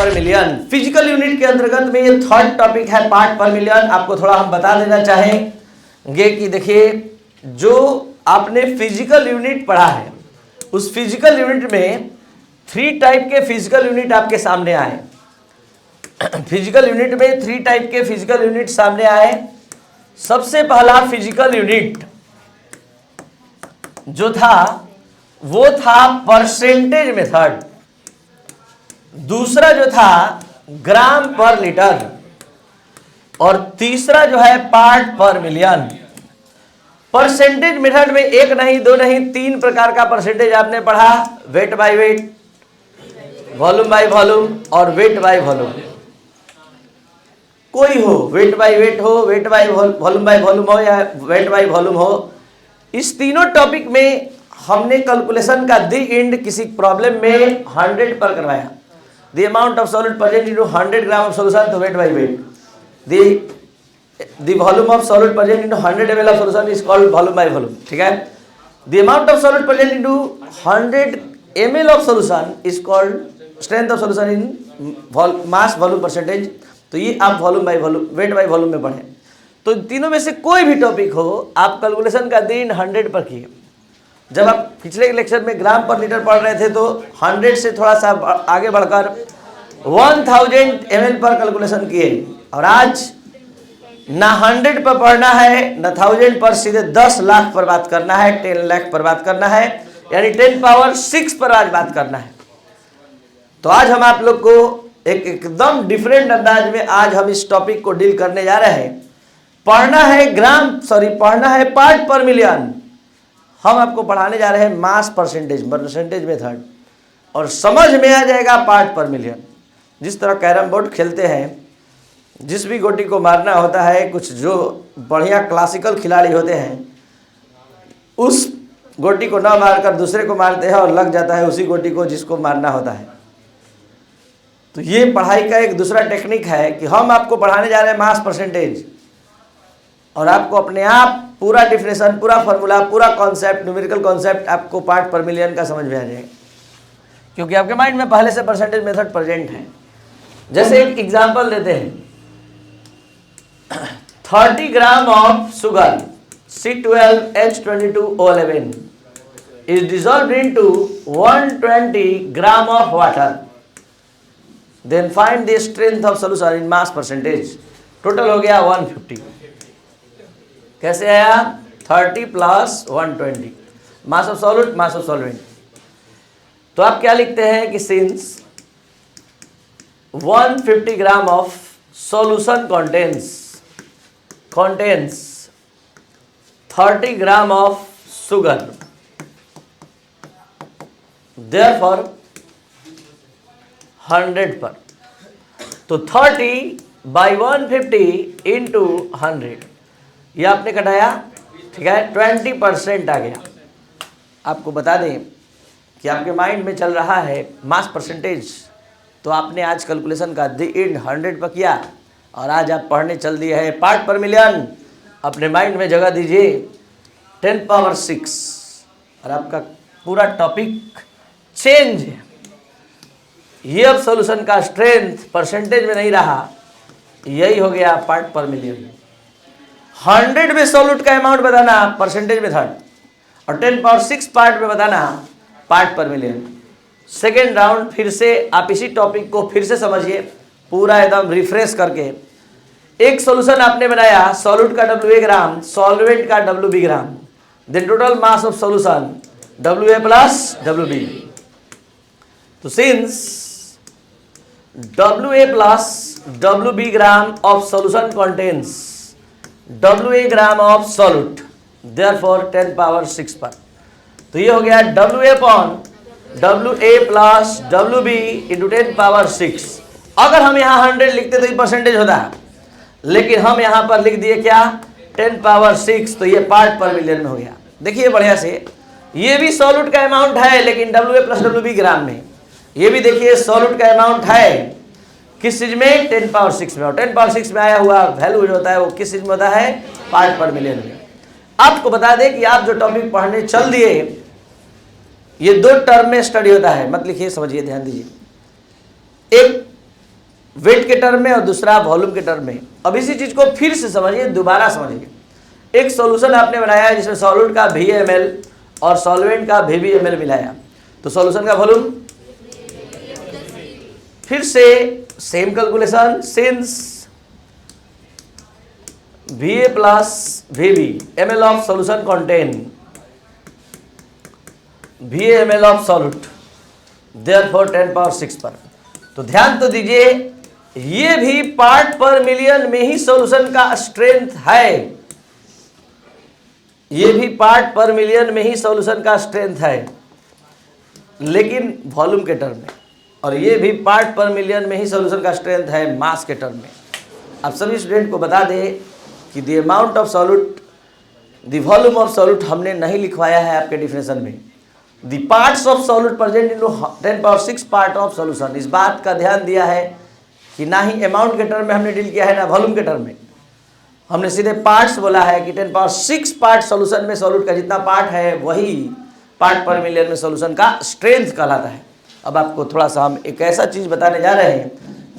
पर million. Physical unit के अंतर्गत में ये थर्ड टॉपिक है पार्ट पर मिलियन। आपको थोड़ा हम बता देना चाहेंगे कि देखिए, जो आपने फिजिकल यूनिट पढ़ा है उस फिजिकल यूनिट में 3 टाइप के फिजिकल यूनिट आपके सामने आए। फिजिकल यूनिट में 3 टाइप के फिजिकल यूनिट सामने आए। सबसे पहला फिजिकल यूनिट जो था वो था परसेंटेज मेथड। दूसरा जो था ग्राम पर लीटर, और तीसरा जो है part per million. Percentage method में 1 नहीं 2 नहीं 3 प्रकार का परसेंटेज आपने पढ़ा। Wait by wait, volume by volume और वेट बाय वॉल्यूम। कोई हो, वेट बाय वेट हो, wait by volume by volume हो या वेट बाय वॉल्यूम हो, इस तीनों टॉपिक में हमने कैलकुलेशन का द एंड किसी प्रॉब्लम में 100 पर करवाया। The amount of solid present into 100 gram of solution तो weight by weight. The volume of solid present into 100 ml of solution is called volume by volume. ठीक है। The amount of solid present into 100 ml of solution is called strength of solution in mass volume percentage. तो ये आप volume by volume, weight by volume में पढ़ें। तो तीनों में से कोई भी टॉपिक हो, आप कैलकुलेशन का दिन 100 पर किए। जब आप पिछले लेक्चर में ग्राम पर लीटर पढ़ रहे थे तो 100 से थोड़ा सा आगे बढ़कर 1000 ml पर कैलकुलेशन किए, और आज ना 100 पर पढ़ना है ना 1000 पर, सीधे 10 लाख पर बात करना है, 10 लाख पर बात करना है, यानी 10 पावर 6 पर आज बात करना है। तो आज हम आप लोग को एकदम डिफरेंट अंदाज में आज हम इस टॉपिक को डील करने जा रहे हैं। पढ़ना है पार्ट पर मिलियन। हम आपको पढ़ाने जा रहे हैं मास परसेंटेज मेथड, और समझ में आ जाएगा पार्ट पर मिलियन। जिस तरह कैरम बोर्ड खेलते हैं, जिस भी गोटी को मारना होता है, कुछ जो बढ़िया क्लासिकल खिलाड़ी होते हैं उस गोटी को ना मारकर दूसरे को मारते हैं और लग जाता है उसी गोटी को जिसको मारना होता है। तो ये पढ़ाई का एक दूसरा टेक्निक है कि हम आपको पढ़ाने जा रहे हैं मास परसेंटेज, और आपको अपने आप पूरा डिफिनेशन, पूरा फार्मूला, पूरा कॉन्सेप्ट, न्यूमेरिकल कॉन्सेप्ट आपको पार्ट पर मिलियन का समझ में आ जाएगा, क्योंकि आपके माइंड में पहले से परसेंटेज मेथड प्रेजेंट है। जैसे एक एग्जांपल देते हैं, 30 gram of sugar C12H22O11 is dissolved into 120 gram of water. Then find the strength of solution in mass percentage. Total हो गया 150। कैसे आया? 30 + 120 mass of solute, mass of solvent. तो आप क्या लिखते हैं कि since 150 gram of solution contains 30 gram of sugar, therefore 100 पर। तो 30/150 इंटू 100, ये आपने घटाया, ठीक है, 20% आ गया। आपको बता दें कि आपके माइंड में चल रहा है मास परसेंटेज, तो आपने आज कैलकुलेशन का द एंड 100 पर किया, और आज आप पढ़ने चल दिए हैं पार्ट पर मिलियन। अपने माइंड में जगह दीजिए 10 पावर 6, और आपका पूरा टॉपिक चेंज है। ये अब सॉल्यूशन का स्ट्रेंथ परसेंटेज में नहीं रहा, यही हो गया पार्ट पर मिलियन। 100 में सॉल्यूट का अमाउंट बताना परसेंटेज मेथड, और 10 पावर 6 पार्ट में बताना part per million. Second round फिर से आप इसी टॉपिक को फिर से समझिए, पूरा एकदम रिफ्रेश करके। एक सॉल्यूशन आपने बनाया, सॉल्यूट का WA ग्राम, सॉल्वेंट का WB gram, then total mass of solution WA + WB। तो since WA + WB gram of solution contains WA gram of solute, therefore 10 power 6 पर। तो ये हो गया WA + WB इंटू 10 पावर 6। अगर हम यहाँ 100 लिखते तो ये परसेंटेज होता है, लेकिन हम यहाँ पर लिख दिए क्या? 10 पावर 6। तो ये पार्ट पर मिलियन में हो गया। देखिए बढ़िया से, ये भी सॉल्यूट का अमाउंट है, लेकिन WA + WB ग्राम में। ये भी देखिए सॉल्यूट का अमाउंट है, किस चीज में? 10 पावर 6 में। और 10 पावर 6 में आया हुआ वैल्यू जो होता है वो किस चीज में होता है? पार्ट पर मिलियन में। आपको बता दें कि आप जो टॉपिक पढ़ने चल दिए, ये 2 टर्म में स्टडी होता है। मत लिखिए, समझिए, ध्यान दीजिए। एक वेट के टर्म में और दूसरा वॉल्यूम के टर्म में। अब इसी चीज को फिर से समझिए, दोबारा समझिए। एक सॉल्यूशन आपने बनाया है जिसमें सॉल्यूट का VAML और सॉल्वेंट का VBML मिलाया, तो सॉल्यूशन का वॉल्यूम फिर से same calculation, since VA plus VB ml of solution contain VAML of solute, therefore 10 power 6 पर। तो ध्यान तो दीजिए, ये भी पार्ट पर मिलियन में ही सॉल्यूशन का स्ट्रेंथ है, ये भी पार्ट पर मिलियन में ही सॉल्यूशन का स्ट्रेंथ है, लेकिन वॉल्यूम के टर्म में। और ये भी पार्ट पर मिलियन में ही सॉल्यूशन का स्ट्रेंथ है मास के टर्म में। आप सभी स्टूडेंट को बता दें कि the amount of solute, the volume of solute हमने नहीं लिखवाया है आपके डिफिनेशन में। The parts of solute present in 10 power 6 part of solution, इस बात का ध्यान दिया है कि ना ही अमाउंट के टर्म में हमने डील किया है ना वॉल्यूम के टर्म में। हमने सीधे पार्ट्स बोला है कि 10 पावर 6 पार्ट सॉल्यूशन में सॉल्यूट का जितना पार्ट है वही पार्ट पर मिलियन में सॉल्यूशन का स्ट्रेंथ कहलाता है। अब आपको थोड़ा सा हम एक ऐसा चीज बताने जा रहे हैं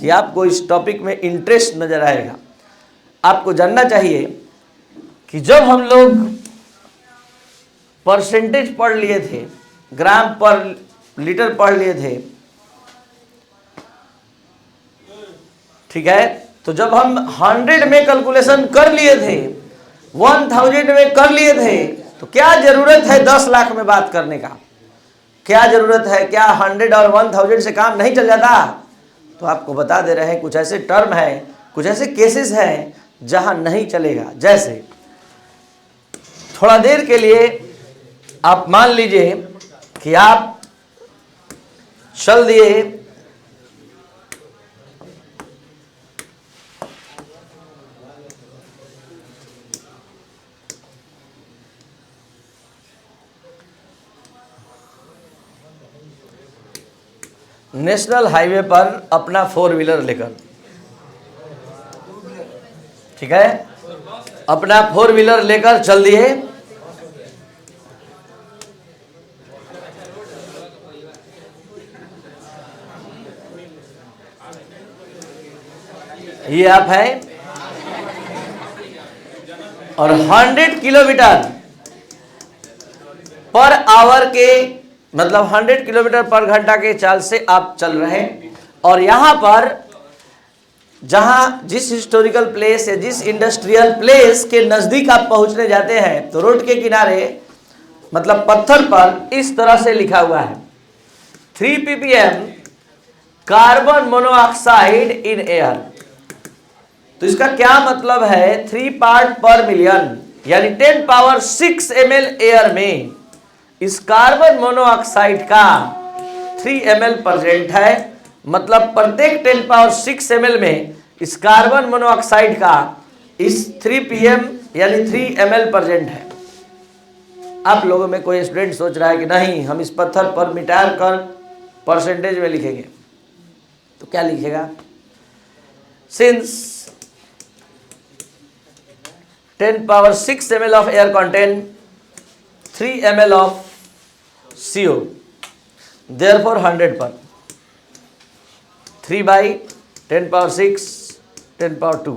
कि आपको इस टॉपिक में इंटरेस्ट नजर आएगा। आपको जानना चाहिए कि जब हम लोग परसेंटेज पढ़ लिए थे, ग्राम पर लीटर पढ़ लिए थे, ठीक है, तो जब हम 100 में कैलकुलेशन कर लिए थे, 1000 में कर लिए थे, तो क्या जरूरत है 10 लाख में बात करने का? क्या जरूरत है? क्या 100 और 1000 से काम नहीं चल जाता? तो आपको बता दे रहे हैं कुछ ऐसे टर्म है, कुछ ऐसे केसेस हैं जहां नहीं चलेगा। जैसे थोड़ा देर के लिए आप मान लीजिए कि आप चल दिए नेशनल हाईवे पर अपना 4 व्हीलर लेकर, ठीक है, अपना 4 व्हीलर लेकर चल दिए। ये आप है और 100 किलोमीटर पर आवर के, मतलब 100 किलोमीटर पर घंटा के चाल से आप चल रहे हैं। और यहां पर जहां जिस हिस्टोरिकल प्लेस या जिस इंडस्ट्रियल प्लेस के नजदीक आप पहुंचने जाते हैं, तो रोड के किनारे मतलब पत्थर पर इस तरह से लिखा हुआ है 3 ppm carbon monoxide in air. तो इसका क्या मतलब है? 3 पार्ट पर मिलियन यानी 10 पावर 6 ml एयर में इस कार्बन मोनोऑक्साइड का 3 ml प्रेजेंट है। मतलब प्रत्येक 10 पावर 6 ml में इस कार्बन मोनोऑक्साइड का इस 3 pm यानी 3 ml प्रेजेंट है। आप लोगों में कोई स्टूडेंट सोच रहा है कि नहीं, हम इस पत्थर पर मिटार कर परसेंटेज में लिखेंगे, तो क्या लिखेगा? Since 10 power 6 ml of air contain 3 ml of CO, therefore 100 पर 3 by 10 power 6 10 power 2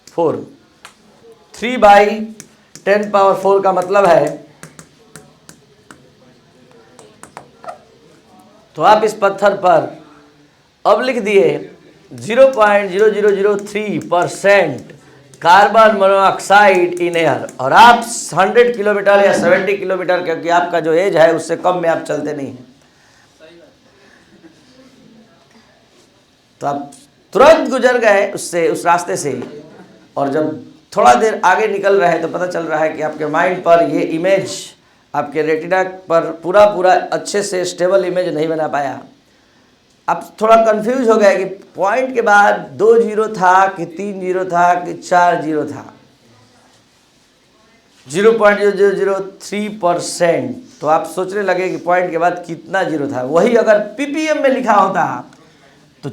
4 3 by 10 power 4 का मतलब है, तो आप इस पत्थर पर अब लिख दिए 0.0003% कार्बन मोनोऑक्साइड इन एयर। और आप 100 किलोमीटर या 70 किलोमीटर, क्योंकि आपका जो एज है उससे कम में आप चलते नहीं हैं, तो आप तुरंत गुजर गए उससे, उस रास्ते से। और जब थोड़ा देर आगे निकल रहे हैं तो पता चल रहा है कि आपके माइंड पर ये इमेज, आपके रेटिना पर पूरा अच्छे से स्टेबल इमेज नहीं बना पाया। आप थोड़ा कंफ्यूज हो गए कि पॉइंट के बाद 2 जीरो था कि 3 जीरो था कि 4 जीरो था। 0.003%, तो आप सोचने लगे कि पॉइंट के बाद कितना जीरो था। वही अगर ppm में लिखा होता तो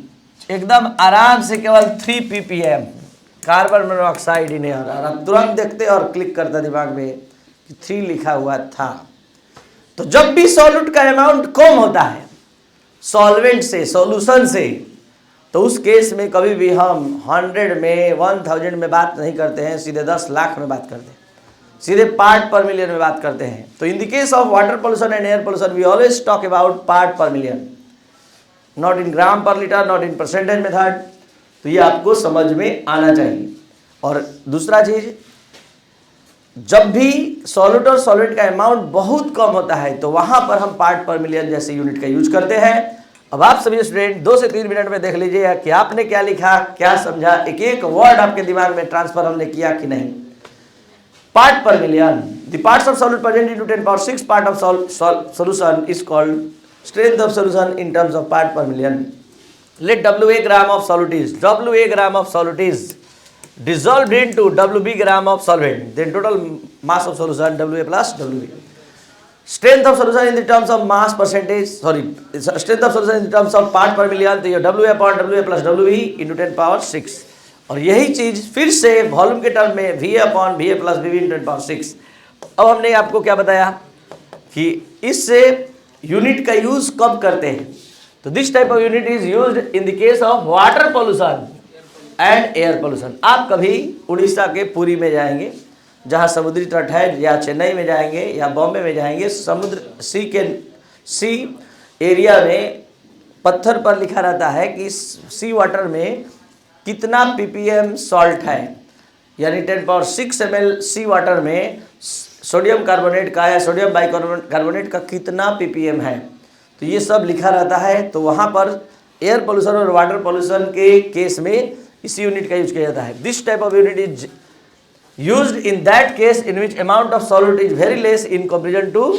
एकदम आराम से केवल 3 ppm carbon monoxide in air, और आप तुरंत देखते और क्लिक करता दिमाग में कि 3 लिखा हुआ था। तो जब भी सॉल्यूट का अमाउंट कम होता है सॉल्वेंट से, सॉल्यूशन से, तो उस केस में कभी भी हम 100 में 1000 में बात नहीं करते हैं, सीधे 10 लाख में बात करते हैं, सीधे पार्ट पर मिलियन में बात करते हैं। तो in the case of water pollution and air pollution we always talk about part per million, not in gram per litre, not in percentage method. तो ये आपको समझ में आना चाहिए। और दूसरा चीज, जब भी सॉल्यूट और सॉल्वेंट का अमाउंट बहुत कम होता है तो वहां पर हम पार्ट पर मिलियन जैसे यूनिट का यूज करते हैं। अब आप सभी स्टूडेंट 2 से 3 मिनट में देख लीजिए कि आपने क्या लिखा, क्या समझा, एक एक वर्ड आपके दिमाग में ट्रांसफर हमने किया कि नहीं। Part per million, the parts of solute present into 10⁶ part of solution is called strength of solution in terms of part per million. Let WA gram of solute is, WA gram of solute is dissolved into WB gram of solvent, then total mass of solution WA plus WB. Strength of solution in the terms of mass percentage, strength of solution in the terms of part per million, तो ये WA upon WA plus WB into 10⁶। और यही चीज फिर से volume के term में VA upon VA plus VB into 10⁶। अब हमने आपको क्या बताया कि इससे यूनिट का यूज कब करते हैं। तो this type of unit is used in the case of water pollution and air pollution. आप कभी उड़ीसा के पुरी में जाएंगे जहाँ समुद्री तट है, या चेन्नई में जाएंगे या बॉम्बे में जाएंगे, समुद्र सी एरिया में पत्थर पर लिखा रहता है कि सी वाटर में कितना ppm सॉल्ट है, यानी 10⁶ ml सी वाटर में सोडियम कार्बोनेट का या सोडियम बाइकार्बोनेट का कितना ppm है। तो ये सब लिखा रहता है। तो वहाँ पर एयर पोल्यूशन और वाटर पोल्यूशन के केस में इसी यूनिट का यूज किया जाता है। This type of unit is used in that case in which amount of solute is very less in comparison to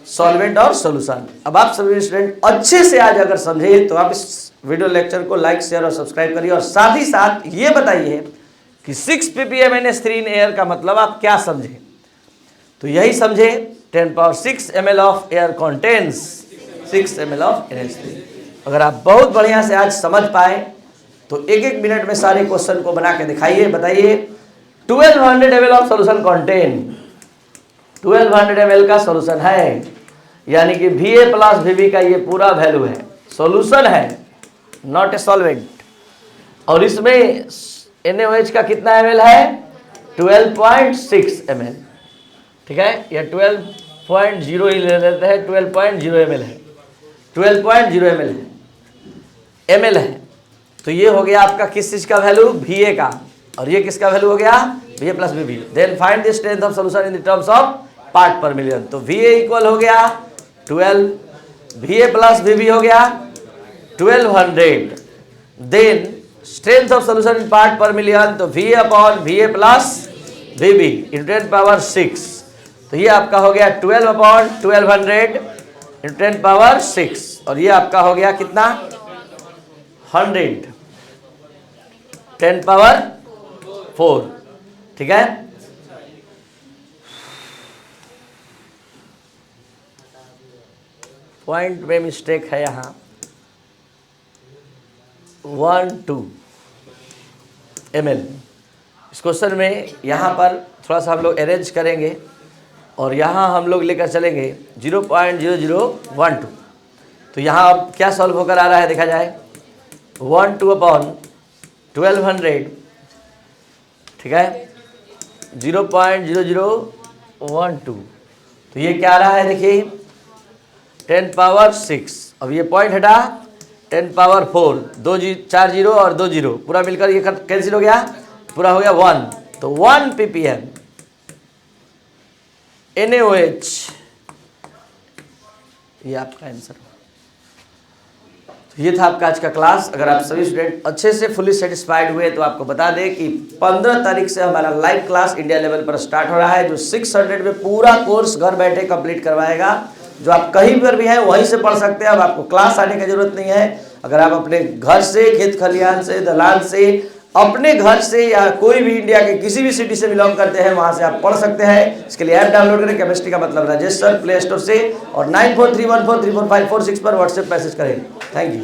solvent और सॉल्यूशन। अब आप सभी स्टूडेंट अच्छे से आज अगर समझे तो आप इस वीडियो लेक्चर को लाइक, शेयर और सब्सक्राइब करिए, और साथ ही साथ ये बताइए कि 6 ppm NH3 इन एयर का मतलब आप क्या समझे। तो यही समझे 10⁶ ml of air contains 6 ml of NH3। अगर आप बहुत बढ़िया से आज समझ पाए तो एक एक मिनट में सारे क्वेश्चन को बना के दिखाइए। बताइए 1200 ml of solution contain, 1200 ml का सॉल्यूशन है, यानी कि VA प्लस VB का ये पूरा वैल्यू है, सॉल्यूशन है, नॉट ए सॉल्वेंट। और इसमें NaOH का कितना ml है, 12.6 ml। ठीक है, या 12.0 ही ले लेते हैं, 12.0 ml है, 12.0 ml है। तो ये हो गया आपका किस चीज का वैल्यू, VA का, और ये किसका वैल्यू हो गया, VA plus VB। Then find the strength of solution in the terms of part per million. तो VA इक्वल हो गया 12, VA प्लस VB हो गया 1200। Then strength of solution in part per million, तो VA upon VA plus VB in 10⁶। तो ये आपका हो गया 12 अपॉन 1200 इन 10⁶। और ये आपका हो गया कितना, 100 10⁴। ठीक है, पॉइंट में मिस्टेक है यहाँ, 12 ml। इस क्वेश्चन में यहाँ पर थोड़ा सा हम लोग अरेंज करेंगे और यहाँ हम लोग लेकर चलेंगे 0.0012। तो यहाँ अब क्या सॉल्व होकर आ रहा है देखा जाए, 12 अपॉन 1200, ठीक है, 0.0012। तो ये क्या आ रहा है देखिए 10⁶। अब ये पॉइंट हटा 10⁴, 2 4 0 और 2 0 पूरा मिलकर ये कैंसिल हो गया, पूरा हो गया 1। तो 1 ppm NaOH, ये आपका आंसर। तो ये था आपका आज का क्लास। अगर आप सभी स्टूडेंट अच्छे से फुली सेटिस्फाइड हुए तो आपको बता दें कि 15 तारीख से हमारा लाइव क्लास इंडिया लेवल पर स्टार्ट हो रहा है, जो 600 में पूरा कोर्स घर बैठे कंप्लीट करवाएगा। जो आप कहीं पर भी हैं वहीं से पढ़ सकते हैं। अब आपको क्लास आने की जरूरत नहीं है। अगर आप अपने घर से, खेत खलिहान से, दलान से, अपने घर से, या कोई भी इंडिया के किसी भी सिटी से बिलोंग करते हैं वहां से आप पढ़ सकते हैं। इसके लिए ऐप डाउनलोड करें, केमिस्ट्री का मतलब राजेश सर, प्ले स्टोर से, और 9431434546 पर व्हाट्सएप मैसेज करें। Thank you.